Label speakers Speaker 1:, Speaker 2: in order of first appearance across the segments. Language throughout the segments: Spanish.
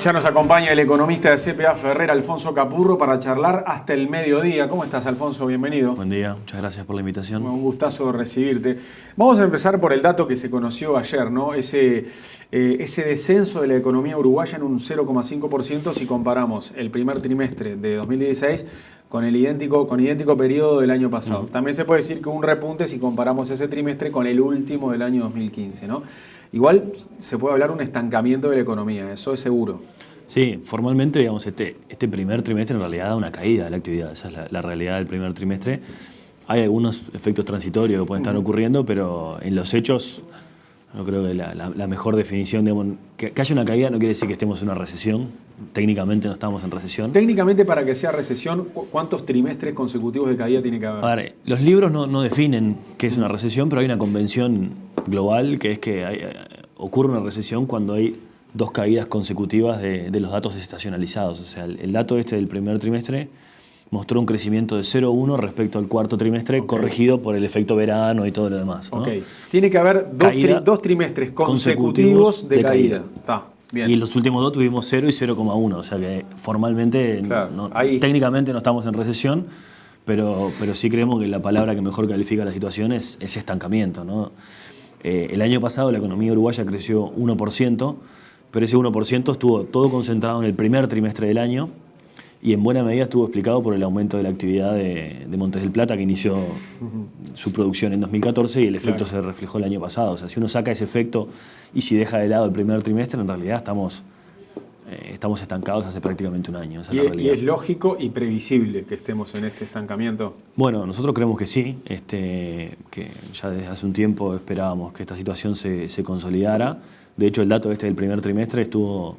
Speaker 1: Ya nos acompaña el economista de CPA Ferrer, Alfonso Capurro, para charlar hasta el mediodía. ¿Cómo estás, Alfonso? Bienvenido.
Speaker 2: Buen día, muchas gracias por la invitación.
Speaker 1: Un gustazo recibirte. Vamos a empezar por el dato que se conoció ayer, ¿no? Ese descenso de la economía uruguaya en un 0,5% si comparamos el primer trimestre de 2016 con idéntico periodo del año pasado. También se puede decir que un repunte si comparamos ese trimestre con el último del año 2015, ¿no? Igual se puede hablar de un estancamiento de la economía, eso es seguro.
Speaker 2: Sí, formalmente, digamos, este primer trimestre en realidad da una caída de la actividad. Esa es la realidad del primer trimestre. Hay algunos efectos transitorios que pueden estar ocurriendo, pero en los hechos, yo creo que la mejor definición, digamos, que haya una caída no quiere decir que estemos en una recesión. Técnicamente no estamos en recesión.
Speaker 1: Técnicamente, para que sea recesión, ¿cuántos trimestres consecutivos de caída tiene que haber?
Speaker 2: A ver, los libros no definen qué es una recesión, pero hay una convención global que es que ocurre una recesión cuando hay dos caídas consecutivas de los datos estacionalizados. O sea, el dato del primer trimestre mostró un crecimiento de 0,1 respecto al cuarto trimestre, corregido por el efecto verano y todo lo demás, ¿no?
Speaker 1: Tiene que haber dos trimestres consecutivos de caída. Está, bien.
Speaker 2: Y en los últimos dos tuvimos 0 y 0,1. O sea que formalmente, claro, técnicamente no estamos en recesión, pero sí creemos que la palabra que mejor califica la situación es estancamiento, ¿no? El año pasado la economía uruguaya creció 1%, pero ese 1% estuvo todo concentrado en el primer trimestre del año y en buena medida estuvo explicado por el aumento de la actividad de Montes del Plata, que inició su producción en 2014 y el efecto se reflejó el año pasado. O sea, si uno saca ese efecto y si deja de lado el primer trimestre, en realidad estamos estancados hace prácticamente un año. Esa es la realidad.
Speaker 1: ¿Y es lógico y previsible que estemos en este estancamiento?
Speaker 2: Bueno, nosotros creemos que sí, que ya desde hace un tiempo esperábamos que esta situación se consolidara. De hecho, el dato del primer trimestre estuvo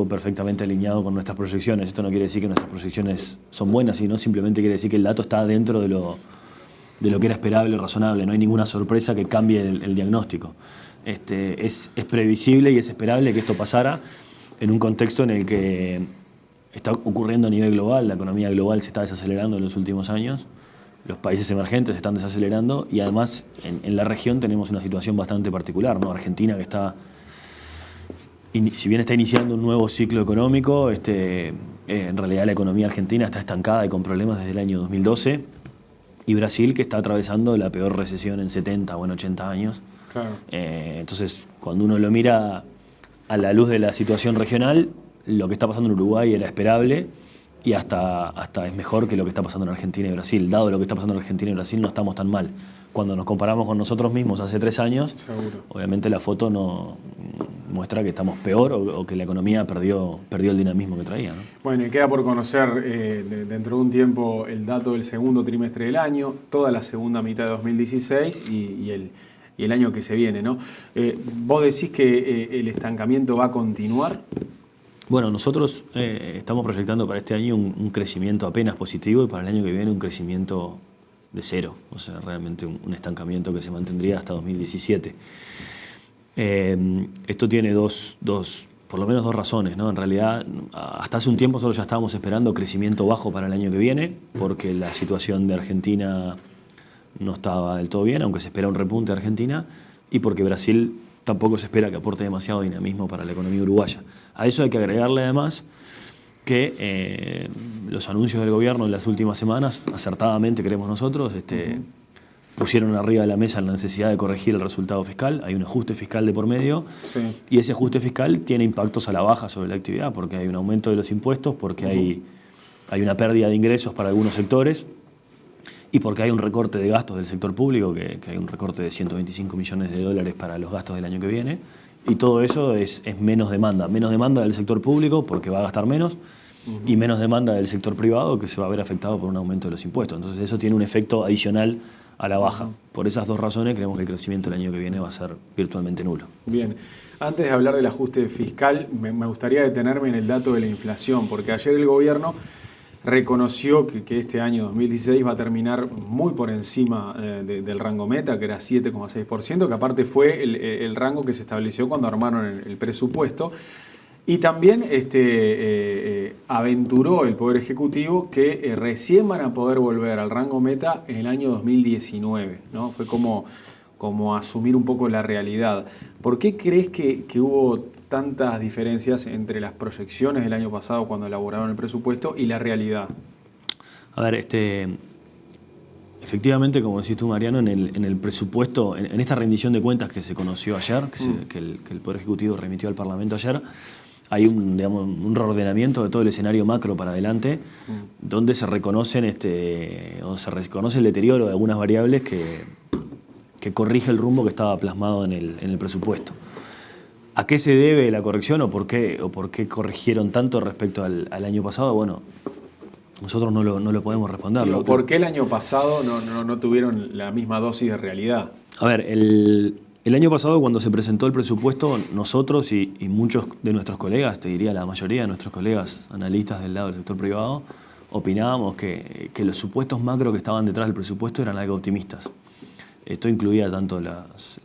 Speaker 2: perfectamente alineado con nuestras proyecciones. Esto no quiere decir que nuestras proyecciones son buenas, sino simplemente quiere decir que el dato está dentro de lo que era esperable y razonable. No hay ninguna sorpresa que cambie el diagnóstico. Es previsible y es esperable que esto pasara en un contexto en el que está ocurriendo a nivel global. La economía global se está desacelerando en los últimos años. Los países emergentes se están desacelerando y además en la región tenemos una situación bastante particular, ¿no? Argentina, que si bien está iniciando un nuevo ciclo económico, en realidad la economía argentina está estancada y con problemas desde el año 2012, y Brasil, que está atravesando la peor recesión en 70 o en 80 años.
Speaker 1: Claro.
Speaker 2: Entonces, cuando uno lo mira a la luz de la situación regional, lo que está pasando en Uruguay era esperable y hasta es mejor que lo que está pasando en Argentina y Brasil. Dado lo que está pasando en Argentina y Brasil, no estamos tan mal. Cuando nos comparamos con nosotros mismos hace 3 años, seguro, obviamente la foto no muestra que estamos peor o que la economía perdió el dinamismo que traía, ¿no?
Speaker 1: Bueno, y queda por conocer dentro de un tiempo el dato del segundo trimestre del año, toda la segunda mitad de 2016 y el año que se viene, ¿no? ¿Vos decís que el estancamiento va a continuar?
Speaker 2: Bueno, nosotros estamos proyectando para este año un crecimiento apenas positivo y para el año que viene un crecimiento de 0. O sea, realmente un estancamiento que se mantendría hasta 2017. Esto tiene por lo menos dos razones, ¿no? En realidad, hasta hace un tiempo nosotros ya estábamos esperando crecimiento bajo para el año que viene, porque la situación de Argentina no estaba del todo bien, aunque se espera un repunte de Argentina, y porque Brasil tampoco se espera que aporte demasiado dinamismo para la economía uruguaya. A eso hay que agregarle además que los anuncios del gobierno en las últimas semanas, acertadamente creemos nosotros, pusieron arriba de la mesa la necesidad de corregir el resultado fiscal. Hay un ajuste fiscal de por medio, y ese ajuste fiscal tiene impactos a la baja sobre la actividad, porque hay un aumento de los impuestos, porque hay una pérdida de ingresos para algunos sectores, y porque hay un recorte de gastos del sector público, que hay un recorte de $125 millones para los gastos del año que viene, y todo eso es menos demanda del sector público porque va a gastar menos, y menos demanda del sector privado que se va a ver afectado por un aumento de los impuestos. Entonces eso tiene un efecto adicional a la baja. Por esas dos razones creemos que el crecimiento el año que viene va a ser virtualmente nulo.
Speaker 1: Bien. Antes de hablar del ajuste fiscal, me gustaría detenerme en el dato de la inflación, porque ayer el gobierno reconoció que este año 2016 va a terminar muy por encima del rango meta, que era 7,6%, que aparte fue el rango que se estableció cuando armaron el presupuesto. Y también aventuró el Poder Ejecutivo que recién van a poder volver al rango meta en el año 2019, ¿no? Fue como como asumir un poco la realidad. ¿Por qué crees que hubo tantas diferencias entre las proyecciones del año pasado cuando elaboraron el presupuesto y la realidad?
Speaker 2: A ver, efectivamente, como decís tú, Mariano, en el presupuesto, en esta rendición de cuentas que se conoció ayer, que el Poder Ejecutivo remitió al Parlamento ayer, hay un reordenamiento de todo el escenario macro para adelante, donde se reconocen se reconoce el deterioro de algunas variables que corrige el rumbo que estaba plasmado en el presupuesto. ¿A qué se debe la corrección o por qué corrigieron tanto respecto al año pasado? Bueno, nosotros no lo podemos responder.
Speaker 1: Sí, ¿por qué el año pasado no tuvieron la misma dosis de realidad?
Speaker 2: A ver, el año pasado cuando se presentó el presupuesto, nosotros y muchos de nuestros colegas, te diría la mayoría de nuestros colegas analistas del lado del sector privado, opinábamos que los supuestos macro que estaban detrás del presupuesto eran algo optimistas. Esto incluía tanto las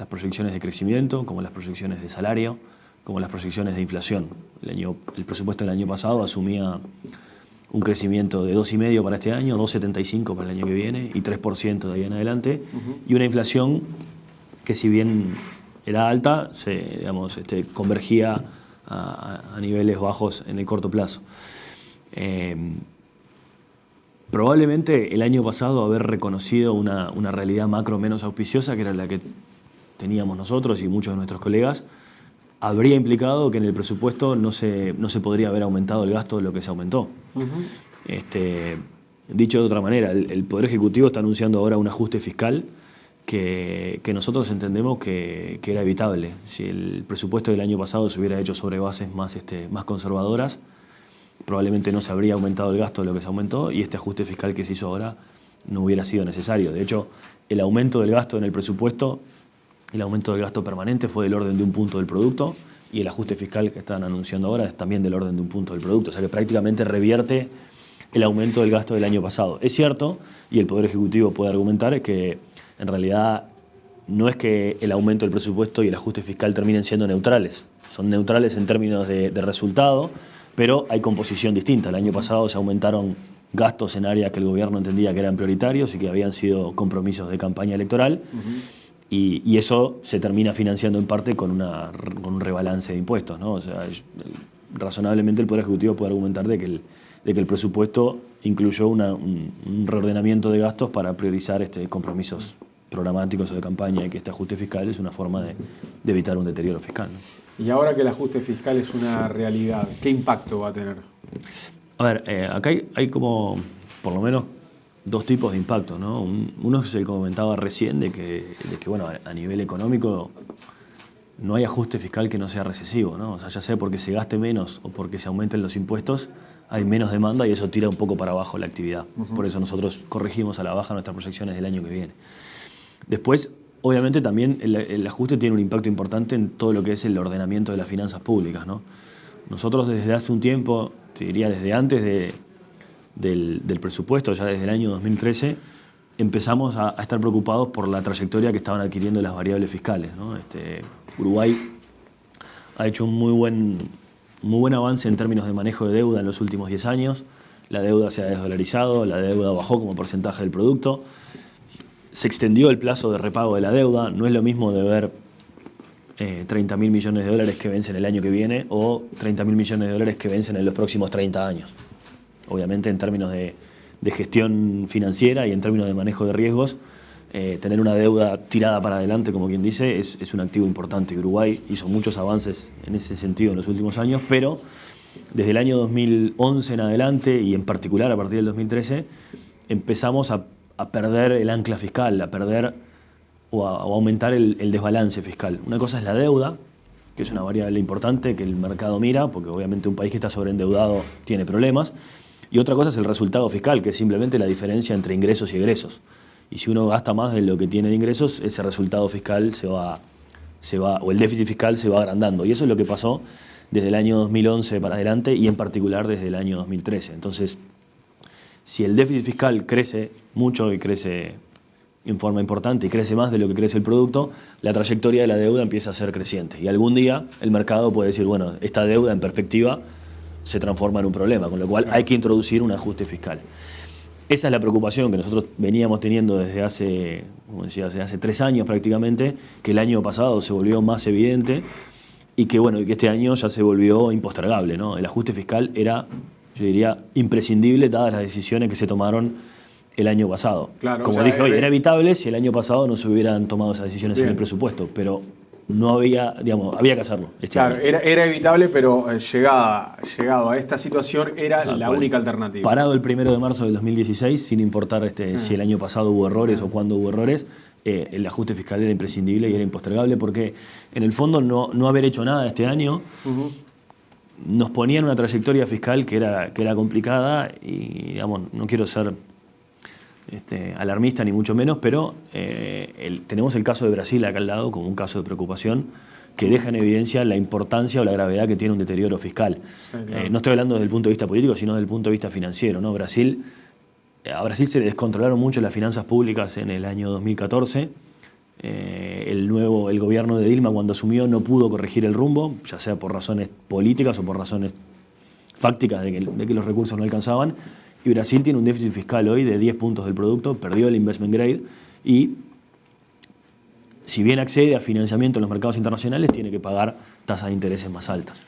Speaker 2: proyecciones de crecimiento como las proyecciones de salario, como las proyecciones de inflación. El presupuesto del año pasado asumía un crecimiento de 2,5% para este año, 2,75% para el año que viene y 3% de ahí en adelante, y una inflación que si bien era alta, convergía a niveles bajos en el corto plazo. Probablemente el año pasado haber reconocido una realidad macro menos auspiciosa, que era la que teníamos nosotros y muchos de nuestros colegas, habría implicado que en el presupuesto no se podría haber aumentado el gasto de lo que se aumentó. Dicho de otra manera, el Poder Ejecutivo está anunciando ahora un ajuste fiscal que nosotros entendemos que era evitable. Si el presupuesto del año pasado se hubiera hecho sobre bases más conservadoras, probablemente no se habría aumentado el gasto de lo que se aumentó y este ajuste fiscal que se hizo ahora no hubiera sido necesario. De hecho, el aumento del gasto en el presupuesto, el aumento del gasto permanente fue del orden de 1 punto del producto y el ajuste fiscal que están anunciando ahora es también del orden de 1 punto del producto. O sea que prácticamente revierte el aumento del gasto del año pasado. Es cierto, y el Poder Ejecutivo puede argumentar, que en realidad no es que el aumento del presupuesto y el ajuste fiscal terminen siendo neutrales. Son neutrales en términos de resultado, pero hay composición distinta. El año pasado se aumentaron gastos en áreas que el gobierno entendía que eran prioritarios y que habían sido compromisos de campaña electoral. Y eso se termina financiando en parte con un rebalance de impuestos, ¿no? O sea, razonablemente el Poder Ejecutivo puede argumentar de que el presupuesto incluyó un reordenamiento de gastos para priorizar compromisos programáticos o de campaña, y que este ajuste fiscal es una forma de evitar un deterioro fiscal, ¿no?
Speaker 1: Y ahora que el ajuste fiscal es una realidad, ¿qué impacto va a tener?
Speaker 2: A ver, acá hay como, por lo menos, 2 tipos de impactos, ¿no? Uno es el que comentaba recién, de que bueno, a nivel económico no hay ajuste fiscal que no sea recesivo, ¿no? O sea, ya sea porque se gaste menos o porque se aumenten los impuestos, hay menos demanda y eso tira un poco para abajo la actividad. Por eso nosotros corregimos a la baja nuestras proyecciones del año que viene. Después, obviamente, también el ajuste tiene un impacto importante en todo lo que es el ordenamiento de las finanzas públicas, ¿no? Nosotros desde hace un tiempo, te diría desde antes del presupuesto, ya desde el año 2013, empezamos a estar preocupados por la trayectoria que estaban adquiriendo las variables fiscales, ¿no? Uruguay ha hecho un muy buen avance en términos de manejo de deuda en los últimos 10 años. La deuda se ha desdolarizado, la deuda bajó como porcentaje del producto. Se extendió el plazo de repago de la deuda. No es lo mismo de ver 30.000 millones de dólares que vencen el año que viene o 30.000 millones de dólares que vencen en los próximos 30 años. Obviamente, en términos de gestión financiera y en términos de manejo de riesgos, tener una deuda tirada para adelante, como quien dice, es un activo importante. Y Uruguay hizo muchos avances en ese sentido en los últimos años, pero desde el año 2011 en adelante, y en particular a partir del 2013, empezamos a perder el ancla fiscal, a perder o a aumentar el desbalance fiscal. Una cosa es la deuda, que es una variable importante que el mercado mira, porque obviamente un país que está sobreendeudado tiene problemas. Y otra cosa es el resultado fiscal, que es simplemente la diferencia entre ingresos y egresos. Y si uno gasta más de lo que tiene de ingresos, ese resultado fiscal o el déficit fiscal se va agrandando. Y eso es lo que pasó desde el año 2011 para adelante y en particular desde el año 2013. Entonces, si el déficit fiscal crece mucho y crece en forma importante y crece más de lo que crece el producto, la trayectoria de la deuda empieza a ser creciente. Y algún día el mercado puede decir, bueno, esta deuda en perspectiva se transforma en un problema, con lo cual hay que introducir un ajuste fiscal. Esa es la preocupación que nosotros veníamos teniendo desde hace, como decía, hace 3 años prácticamente, que el año pasado se volvió más evidente y que, bueno, y que este año ya se volvió impostergable, ¿no? El ajuste fiscal era, yo diría, imprescindible dadas las decisiones que se tomaron el año pasado.
Speaker 1: Claro,
Speaker 2: como dije hoy, era evitable si el año pasado no se hubieran tomado esas decisiones en el presupuesto, pero no había, digamos, había que hacerlo.
Speaker 1: Claro, era evitable, pero llegado a esta situación era la única alternativa.
Speaker 2: Parado el 1 de marzo del 2016, sin importar si el año pasado hubo errores o cuándo hubo errores, el ajuste fiscal era imprescindible y era impostergable porque, en el fondo, no haber hecho nada este año nos ponía en una trayectoria fiscal que era complicada y, digamos, no quiero ser alarmista ni mucho menos, pero tenemos el caso de Brasil acá al lado como un caso de preocupación que deja en evidencia la importancia o la gravedad que tiene un deterioro fiscal. Sí, claro. No estoy hablando desde el punto de vista político, sino desde el punto de vista financiero, ¿no? A Brasil se le descontrolaron mucho las finanzas públicas en el año 2014. El gobierno de Dilma, cuando asumió, no pudo corregir el rumbo, ya sea por razones políticas o por razones fácticas de que los recursos no alcanzaban. Y Brasil tiene un déficit fiscal hoy de 10 puntos del producto, perdió el investment grade y, si bien accede a financiamiento en los mercados internacionales, tiene que pagar tasas de intereses más altas.